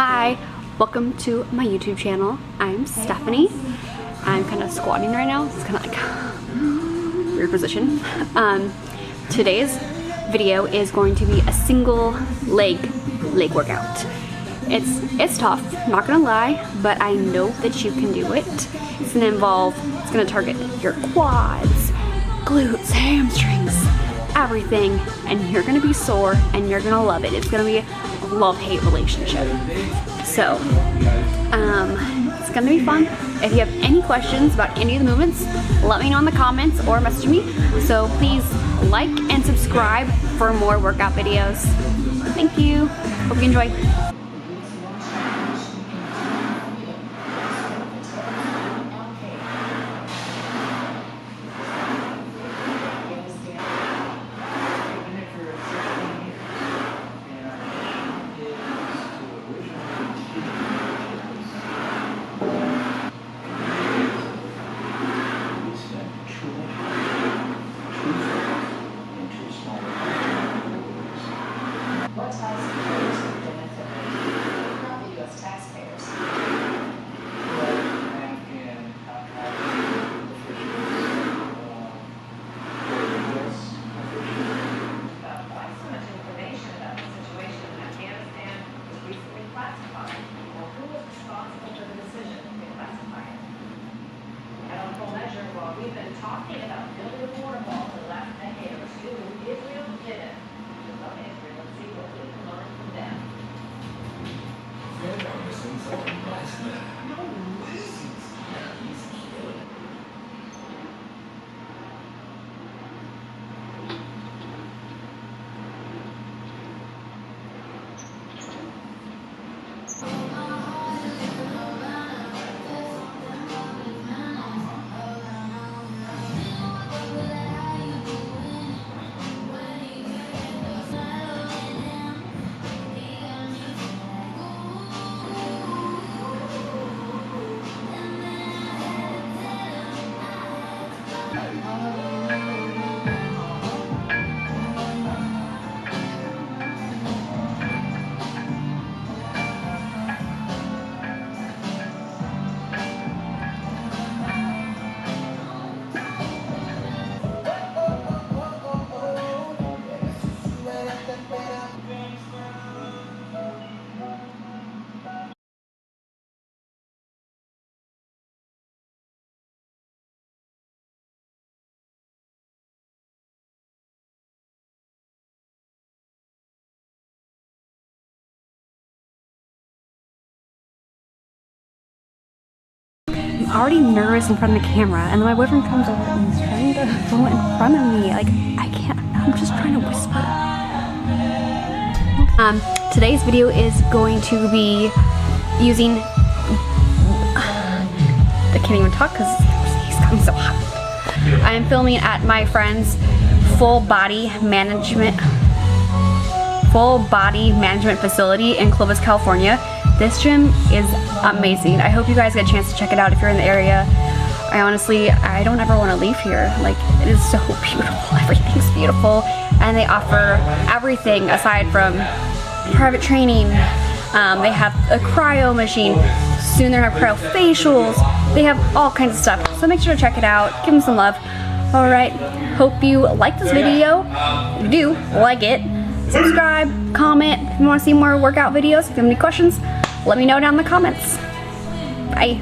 Hi, welcome to my YouTube channel. I'm Stephanie. I'm kind of squatting right now. It's kind of like weird position. Today's video is going to be a single leg workout. It's tough, not gonna lie, but I know that you can do it. It's gonna target your quads, glutes, hamstrings, everything, and you're gonna be sore and you're gonna love it. It's gonna be a love-hate relationship. So, it's gonna be fun. If you have any questions about any of the movements, let me know in the comments or message me. So please like and subscribe for more workout videos. Thank you. Hope you enjoy. What types of bills would benefit not the U.S. taxpayers? Quite so much information about the situation in Afghanistan was recently classified. Now, who was responsible for the decision to classify it? And on full measure, while we've been talking about building a border wall for the last decade or two, Israel did it. Let's see what we can learn from them. I'm already nervous in front of the camera, and then my boyfriend comes over and he's trying to film it in front of me. Like, I can't, I'm just trying to whisper. Today's video is going to be using, I can't even talk because he's gotten so hot. I am filming at my friend's full body management facility in Clovis, California. This gym is amazing. I hope you guys get a chance to check it out if you're in the area. I don't ever want to leave here. Like, it is so beautiful. Everything's beautiful. And they offer everything aside from private training. They have a cryo machine. Soon they'll have cryo facials. They have all kinds of stuff. So make sure to check it out. Give them some love. Alright, hope you like this video. If you do, like it. Subscribe, comment if you want to see more workout videos. If you have any questions, let me know down in the comments. Bye.